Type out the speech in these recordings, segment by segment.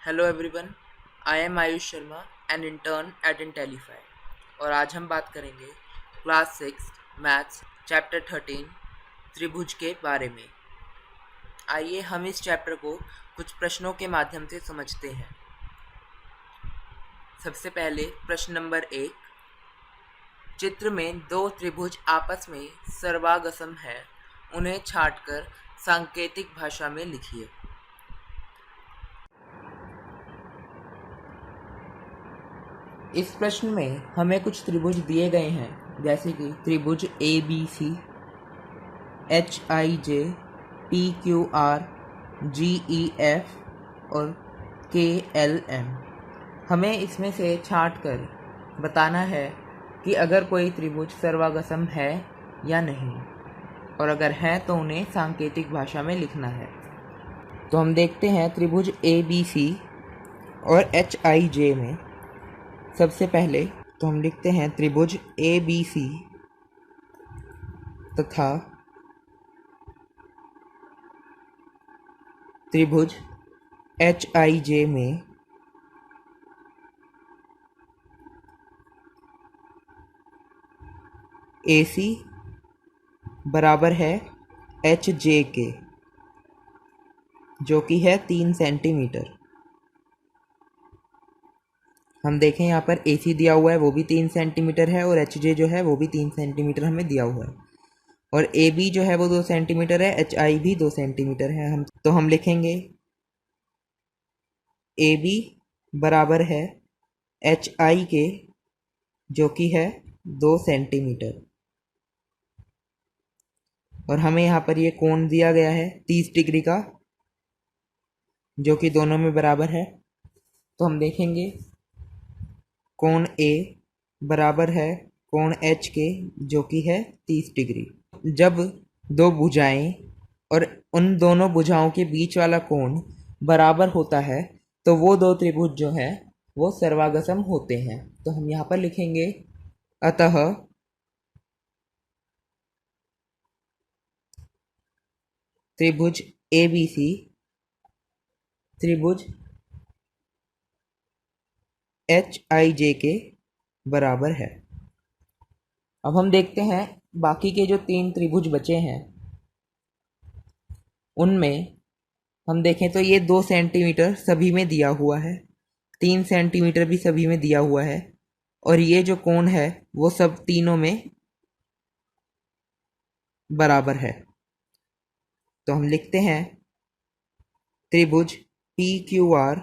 Hello everyone, I am Ayush Sharma, an intern at Intellify. और आज हम बात करेंगे क्लास 6 मैथ्स चैप्टर 13 त्रिभुज के बारे में। आइए हम इस चैप्टर को कुछ प्रश्नों के माध्यम से समझते हैं। सबसे पहले प्रश्न नंबर 1। चित्र में दो त्रिभुज आपस में सर्वागसम है, उन्हें छांटकर सांकेतिक भाषा में लिखिए। इस प्रश्न में हमें कुछ त्रिभुज दिए गए हैं, जैसे कि त्रिभुज ABC, HIJ, PQR, GEF और KLM। हमें इसमें से छांटकर बताना है कि अगर कोई त्रिभुज सर्वागसम है या नहीं, और अगर है तो उन्हें सांकेतिक भाषा में लिखना है। तो हम देखते हैं त्रिभुज ABC और HIJ में। सबसे पहले तो हम लिखते हैं त्रिभुज ABC तथा त्रिभुज HIJ में AC बराबर है HJ के, जो कि है 3 सेंटीमीटर। हम देखें यहाँ पर AC दिया हुआ है, वो भी 3 सेंटीमीटर है, और HJ जो है वो भी 3 सेंटीमीटर हमें दिया हुआ है। और AB जो है वो 2 सेंटीमीटर है, HI भी 2 सेंटीमीटर है। हम लिखेंगे AB बराबर है HI के, जो कि है 2 सेंटीमीटर। और हमें यहाँ पर ये कोण दिया गया है 30 डिग्री का, जो कि दोनों में बराबर है। तो हम देखेंगे कोण A बराबर है कोण H के, जो कि है 30 डिग्री। जब दो भुजाएं और उन दोनों भुजाओं के बीच वाला कोण बराबर होता है, तो वो दो त्रिभुज जो हैं वो सर्वागसम होते हैं। तो हम यहाँ पर लिखेंगे अतः त्रिभुज ABC त्रिभुज HIJ के बराबर है। अब हम देखते हैं बाकी के जो 3 त्रिभुज बचे हैं, उनमें हम देखें तो ये 2 सेंटीमीटर सभी में दिया हुआ है, 3 सेंटीमीटर भी सभी में दिया हुआ है, और ये जो कोण है वो सब तीनों में बराबर है। तो हम लिखते हैं त्रिभुज PQR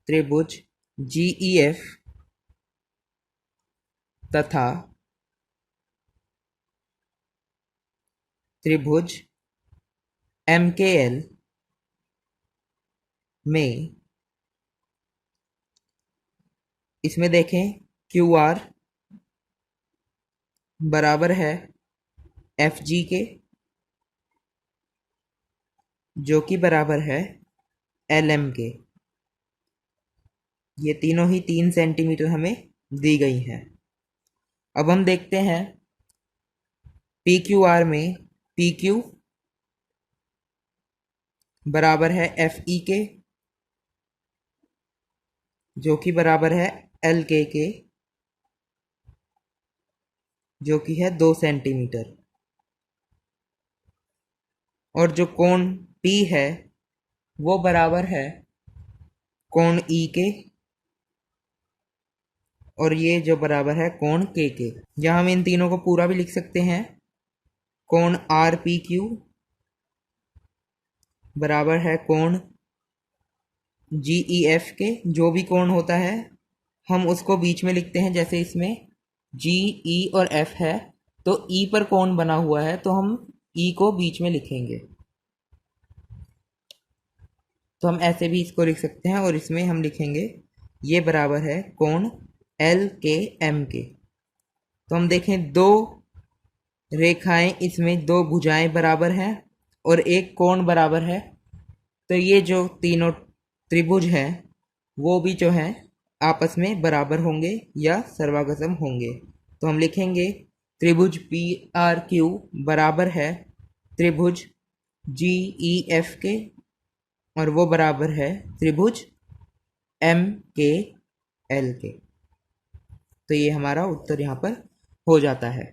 त्रिभुज GEF तथा त्रिभुज MKL में, इसमें देखें QR बराबर है FG के, जो कि बराबर है LM के। ये तीनों ही 3 सेंटीमीटर हमें दी गई हैं। अब हम देखते हैं PQR में PQ बराबर है FE के, जो कि बराबर है LK के, जो कि है 2 सेंटीमीटर। और जो कोण P है वो बराबर है कोण E के, और ये जो बराबर है कोण K के। या हम इन तीनों को पूरा भी लिख सकते हैं, कोण RPQ बराबर है कोण GEF के। जो भी कोण होता है हम उसको बीच में लिखते हैं, जैसे इसमें G E और F है, तो E पर कोण बना हुआ है तो हम E को बीच में लिखेंगे। तो हम ऐसे भी इसको लिख सकते हैं, और इसमें हम लिखेंगे ये बराबर है कोण LKM के। तो हम देखें दो रेखाएं, इसमें दो भुजाएं बराबर हैं और एक कोण बराबर है, तो ये जो तीनों त्रिभुज हैं वो भी जो हैं आपस में बराबर होंगे या सर्वागसम होंगे। तो हम लिखेंगे त्रिभुज PRQ बराबर है त्रिभुज जी ई एफ के, और वो बराबर है त्रिभुज एम के एल के। तो ये हमारा उत्तर यहाँ पर हो जाता है।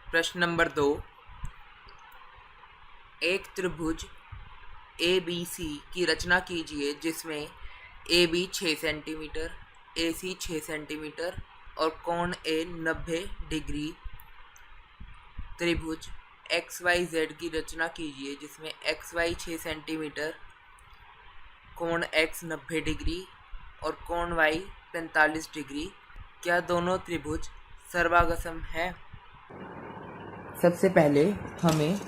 प्रश्न नंबर 2, एक त्रिभुज ए बी सी की रचना कीजिए जिसमें A B 6 centimetre, A C 6 centimetre और कोण ए 90 डिग्री। त्रिभुज एक्स वाई जेड की रचना कीजिए जिसमें एक्स वाई 6 सेंटीमीटर, कोण एक्स 90 डिग्री और कोण वाई 45 डिग्री। क्या दोनों त्रिभुज सर्वागसम है? सबसे पहले हमें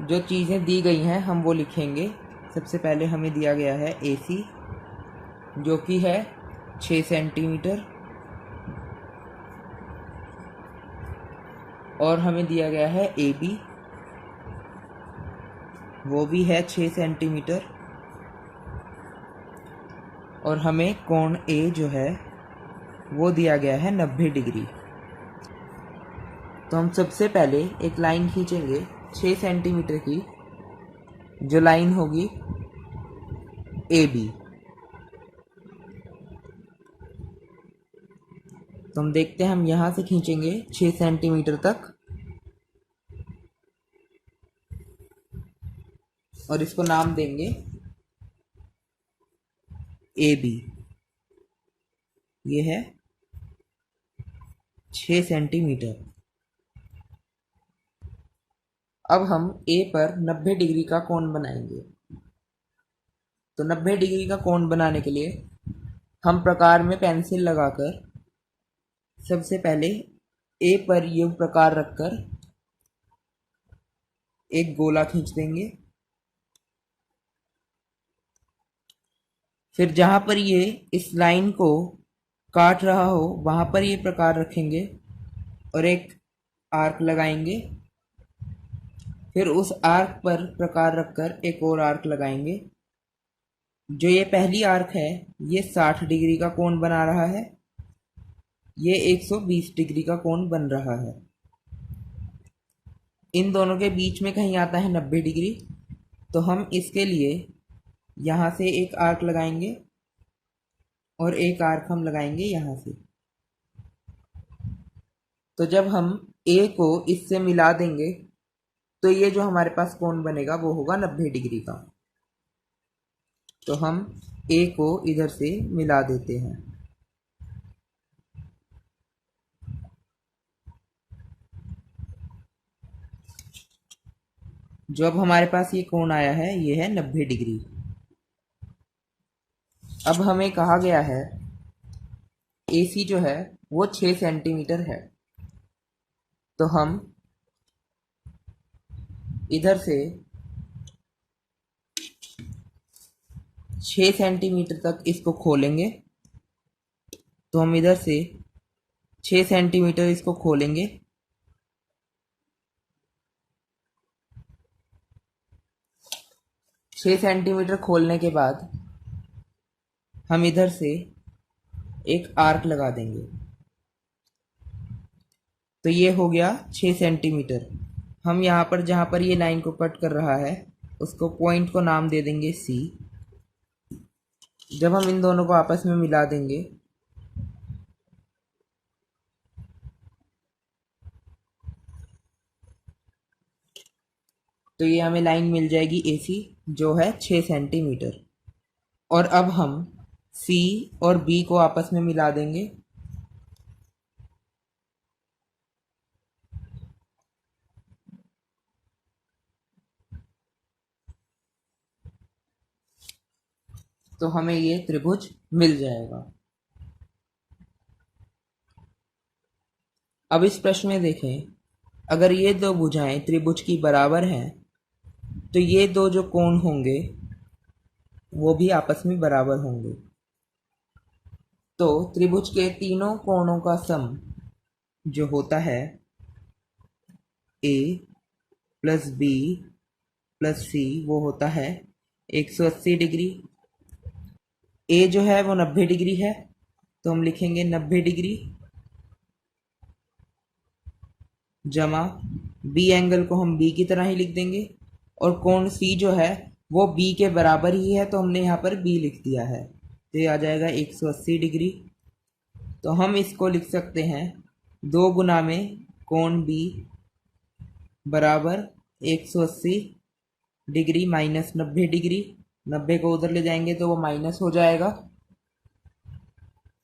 जो चीज़ें दी गई हैं हम वो लिखेंगे। सबसे पहले हमें दिया गया है ए सी जो कि है 6 सेंटीमीटर, और हमें दिया गया है ए बी, वो भी है 6 सेंटीमीटर, और हमें कोण ए जो है वो दिया गया है 90 डिग्री। तो हम सबसे पहले एक लाइन खींचेंगे 6 सेंटीमीटर की, जो लाइन होगी ए बी। तो हम देखते हैं, हम यहाँ से खींचेंगे 6 सेंटीमीटर तक और इसको नाम देंगे ए बी। ये है 6 सेंटीमीटर। अब हम ए पर 90 डिग्री का कोण बनाएंगे। तो 90 डिग्री का कोण बनाने के लिए हम प्रकार में पेंसिल लगाकर सबसे पहले ए पर ये प्रकार रखकर एक गोला खींच देंगे। फिर जहां पर ये इस लाइन को काट रहा हो वहां पर ये प्रकार रखेंगे और एक आर्क लगाएंगे। फिर उस आर्क पर प्रकार रखकर एक और आर्क लगाएंगे। जो ये पहली आर्क है ये 60 डिग्री का कोण बना रहा है, ये 120 डिग्री का कोण बन रहा है। इन दोनों के बीच में कहीं आता है 90 डिग्री, तो हम इसके लिए यहाँ से एक आर्क लगाएंगे और एक आर्क हम लगाएंगे यहाँ से। तो जब हम ए को इससे मिला देंगे तो ये जो हमारे पास कोण बनेगा वो होगा 90 डिग्री का। तो हम ए को इधर से मिला देते हैं। जो अब हमारे पास ये कोण आया है ये है 90 डिग्री। अब हमें कहा गया है AC जो है वो 6 सेंटीमीटर है, तो हम इधर से 6 सेंटीमीटर तक इसको खोलेंगे। तो हम इधर से 6 सेंटीमीटर इसको खोलेंगे। छः सेंटीमीटर खोलने के बाद हम इधर से एक आर्क लगा देंगे। तो ये हो गया 6 सेंटीमीटर। हम यहाँ पर जहाँ पर ये लाइन को कट कर रहा है उसको पॉइंट को नाम दे देंगे C। जब हम इन दोनों को आपस में मिला देंगे तो ये हमें लाइन मिल जाएगी AC जो है 6 सेंटीमीटर। और अब हम C और B को आपस में मिला देंगे। तो हमें ये त्रिभुज मिल जाएगा। अब इस प्रश्न में देखें, अगर ये दो भुजाएं त्रिभुज की बराबर हैं तो ये दो जो कोण होंगे वो भी आपस में बराबर होंगे। तो त्रिभुज के तीनों कोणों का सम जो होता है A plus B plus C वो होता है 180 डिग्री। A जो है वो 90 डिग्री है, तो हम लिखेंगे 90 डिग्री। जमा बी एंगल को हम बी की तरह ही लिख देंगे, और कोण सी जो है वो बी के बराबर ही है, तो हमने यहाँ पर बी लिख दिया है, तो ये आ जाएगा 180 डिग्री। तो हम इसको लिख सकते हैं 2 गुना में कोण बी बराबर 180 डिग्री माइनस 90 डिग्री। 90 को उधर ले जाएंगे तो वो माइनस हो जाएगा,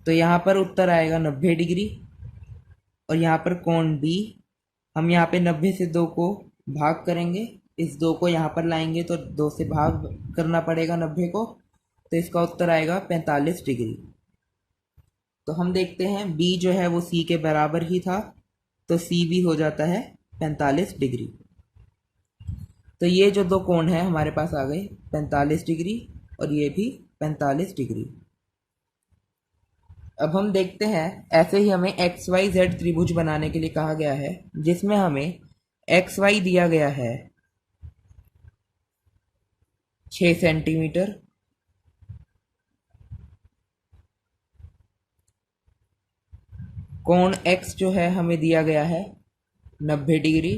तो यहाँ पर उत्तर आएगा 90 डिग्री। और यहाँ पर कोण बी, हम यहाँ पे 90 से 2 को भाग करेंगे, इस 2 को यहाँ पर लाएंगे तो 2 से भाग करना पड़ेगा 90 को, तो इसका उत्तर आएगा 45 डिग्री। तो हम देखते हैं बी जो है वो सी के बराबर ही था, तो सी भी हो जाता है 45 डिग्री। तो ये जो दो कोण है हमारे पास आ गए 45 डिग्री, और ये भी 45 डिग्री। अब हम देखते हैं ऐसे ही हमें एक्स वाई जेड त्रिभुज बनाने के लिए कहा गया है, जिसमें हमें एक्स वाई दिया गया है 6 सेंटीमीटर, कोण एक्स जो है हमें दिया गया है 90 डिग्री,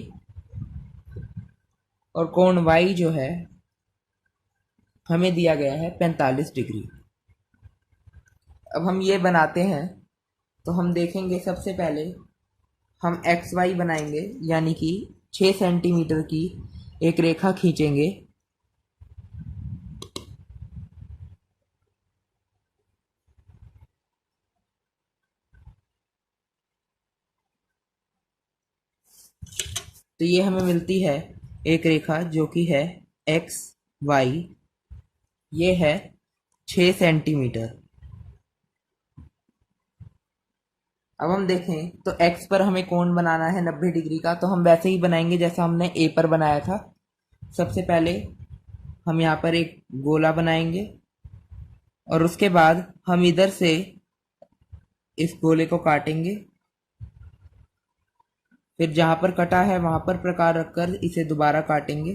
और कोण वाई जो है हमें दिया गया है 45 डिग्री। अब हम ये बनाते हैं, तो हम देखेंगे सबसे पहले हम एक्स वाई बनाएंगे, यानी कि 6 सेंटीमीटर की एक रेखा खींचेंगे। तो ये हमें मिलती है एक रेखा जो कि है एक्स वाई, ये है 6 सेंटीमीटर। अब हम देखें तो x पर हमें कोण बनाना है 90 डिग्री का, तो हम वैसे ही बनाएंगे जैसा हमने a पर बनाया था। सबसे पहले हम यहाँ पर एक गोला बनाएंगे, और उसके बाद हम इधर से इस गोले को काटेंगे, फिर जहाँ पर कटा है वहाँ पर प्रकार रखकर इसे दोबारा काटेंगे,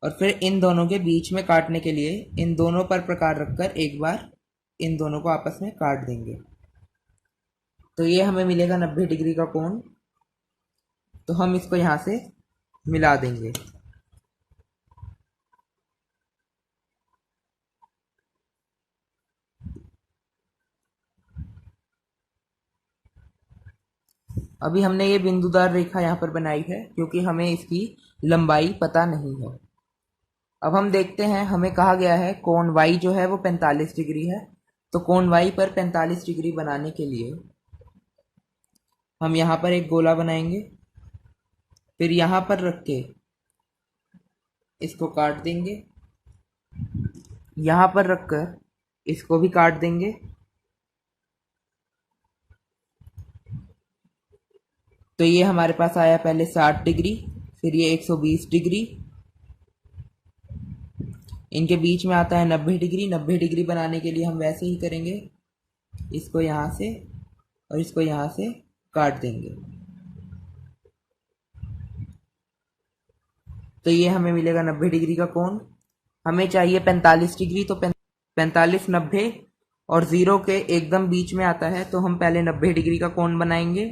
और फिर इन दोनों के बीच में काटने के लिए इन दोनों पर प्रकार रखकर एक बार इन दोनों को आपस में काट देंगे। तो ये हमें मिलेगा 90 डिग्री का कोण। तो हम इसको यहाँ से मिला देंगे। अभी हमने ये बिंदुदार रेखा यहाँ पर बनाई है क्योंकि हमें इसकी लंबाई पता नहीं है। अब हम देखते हैं, हमें कहा गया है कोण y जो है वो 45 डिग्री है, तो कोण y पर 45 डिग्री बनाने के लिए हम यहाँ पर एक गोला बनाएंगे, फिर यहाँ पर रख के इसको काट देंगे, यहाँ पर रखकर इसको भी काट देंगे। तो ये हमारे पास आया पहले 60 डिग्री, फिर ये 120 डिग्री, इनके बीच में आता है 90 डिग्री। 90 डिग्री बनाने के लिए हम वैसे ही करेंगे, इसको यहाँ से और इसको यहाँ से काट देंगे। तो ये हमें मिलेगा 90 डिग्री का कोण। हमें चाहिए 45 डिग्री, तो 45 90 और 0 के एकदम बीच में आता है, तो हम पहले 90 डिग्री का कोण बनाएंगे।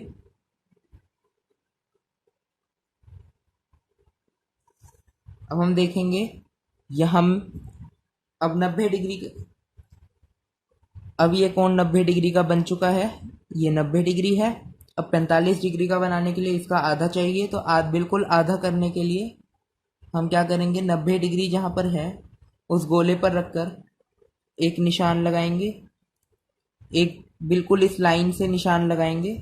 अब हम देखेंगे यह हम अब 90 डिग्री, अब ये कोण 90 डिग्री का बन चुका है, ये 90 डिग्री है। अब 45 डिग्री का बनाने के लिए इसका आधा चाहिए, तो बिल्कुल आधा करने के लिए हम क्या करेंगे, 90 डिग्री जहाँ पर है उस गोले पर रखकर एक निशान लगाएंगे, एक बिल्कुल इस लाइन से निशान लगाएंगे,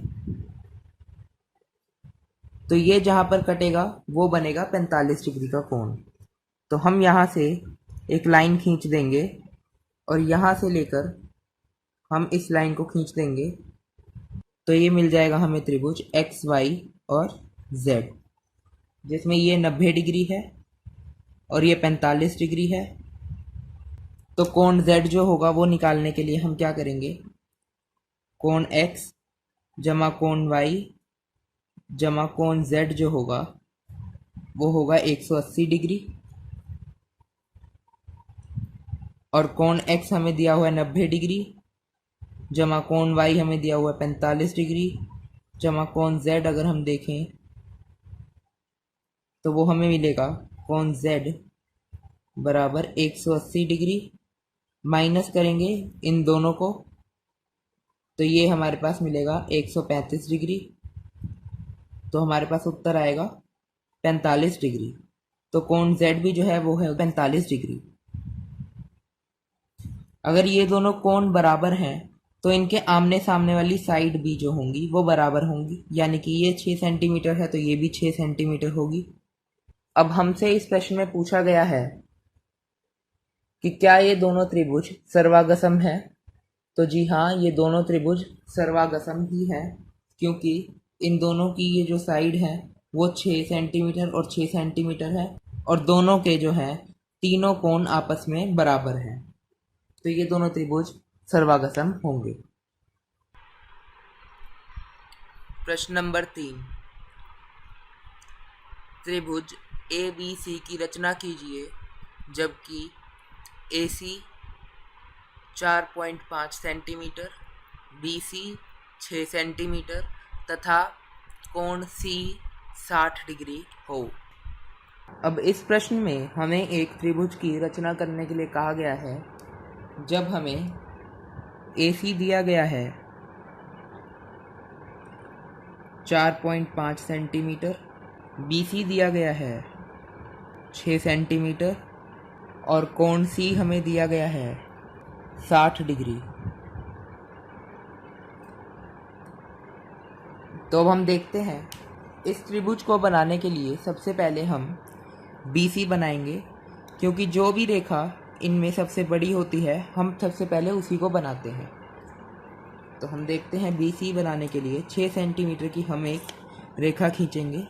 तो ये जहाँ पर कटेगा वो बनेगा 45 डिग्री का कोण। तो हम यहाँ से एक लाइन खींच देंगे और यहाँ से लेकर हम इस लाइन को खींच देंगे, तो ये मिल जाएगा हमें त्रिभुज एक्स वाई और जेड, जिसमें ये 90 डिग्री है और ये 45 डिग्री है। तो कोण z जो होगा वो निकालने के लिए हम क्या करेंगे, कोण x जमा कोण y जमा कोण z जो होगा वो होगा 180 डिग्री, और कोण x हमें दिया हुआ है 90 डिग्री जमा कोण y हमें दिया हुआ है 45 डिग्री, जमा कोण Z अगर हम देखें तो वो हमें मिलेगा कोण Z बराबर 180 डिग्री, माइनस करेंगे इन दोनों को तो ये हमारे पास मिलेगा 135 डिग्री। तो हमारे पास उत्तर आएगा 45 डिग्री। तो कोण Z भी जो है वो है 45 डिग्री। अगर ये दोनों कोण बराबर हैं तो इनके आमने सामने वाली साइड भी जो होंगी वो बराबर होंगी, यानी कि ये 6 सेंटीमीटर है तो ये भी 6 सेंटीमीटर होगी। अब हमसे इस प्रश्न में पूछा गया है कि क्या ये दोनों त्रिभुज सर्वागसम है। तो जी हाँ, ये दोनों त्रिभुज सर्वागसम ही हैं, क्योंकि इन दोनों की ये जो साइड है वो 6 सेंटीमीटर और 6 सेंटीमीटर है और दोनों के जो हैं तीनों कोण आपस में बराबर हैं, तो ये दोनों त्रिभुज सर्वागसम होंगे। प्रश्न नंबर 3, त्रिभुज ABC की रचना कीजिए जबकि AC 4.5 सेंटीमीटर, BC 6 सेंटीमीटर तथा कोण C 60 डिग्री हो। अब इस प्रश्न में हमें एक त्रिभुज की रचना करने के लिए कहा गया है। जब हमें AC दिया गया है 4.5 सेंटीमीटर, BC दिया गया है 6 सेंटीमीटर और कोण C हमें दिया गया है 60 डिग्री। तो अब हम देखते हैं इस त्रिभुज को बनाने के लिए सबसे पहले हम BC बनाएंगे, क्योंकि जो भी रेखा इनमें सबसे बड़ी होती है हम सबसे पहले उसी को बनाते हैं। तो हम देखते हैं BC बनाने के लिए 6 सेंटीमीटर की हम एक रेखा खींचेंगे।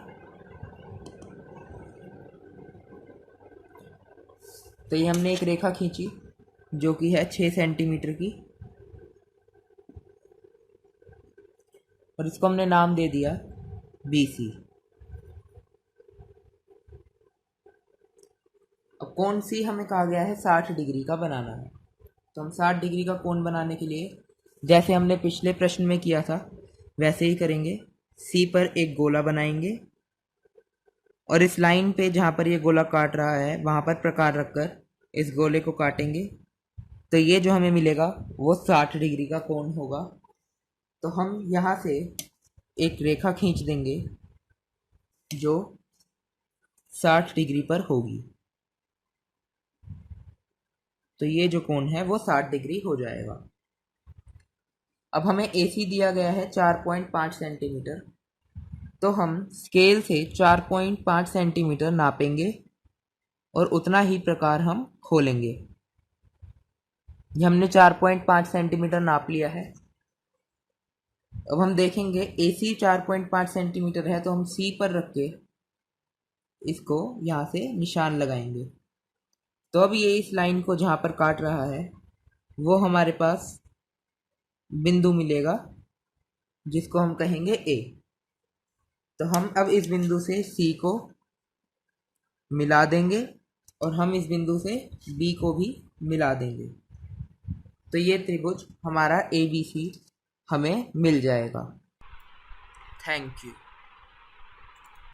तो ये हमने एक रेखा खींची जो कि है 6 सेंटीमीटर की और इसको हमने नाम दे दिया BC। अब कोण C हमें कहा गया है 60 डिग्री का बनाना है। तो हम 60 डिग्री का कोण बनाने के लिए जैसे हमने पिछले प्रश्न में किया था वैसे ही करेंगे। C पर एक गोला बनाएंगे और इस लाइन पे जहाँ पर ये गोला काट रहा है वहाँ पर प्रकार रखकर इस गोले को काटेंगे। तो ये जो हमें मिलेगा वो 60 डिग्री का कोण होगा। तो हम यहाँ से एक रेखा खींच देंगे जो 60 डिग्री पर होगी। तो ये जो कोण है वो 60 डिग्री हो जाएगा। अब हमें AC दिया गया है 4.5 सेंटीमीटर, तो हम स्केल से 4.5 सेंटीमीटर नापेंगे और उतना ही प्रकार हम खोलेंगे। ये हमने 4.5 सेंटीमीटर नाप लिया है। अब हम देखेंगे AC 4.5 सेंटीमीटर है तो हम C पर रख के इसको यहाँ से निशान लगाएंगे। तो अब ये इस लाइन को जहाँ पर काट रहा है वो हमारे पास बिंदु मिलेगा जिसको हम कहेंगे A। तो हम अब इस बिंदु से C को मिला देंगे और हम इस बिंदु से B को भी मिला देंगे। तो ये त्रिभुज हमारा ABC हमें मिल जाएगा। Thank you.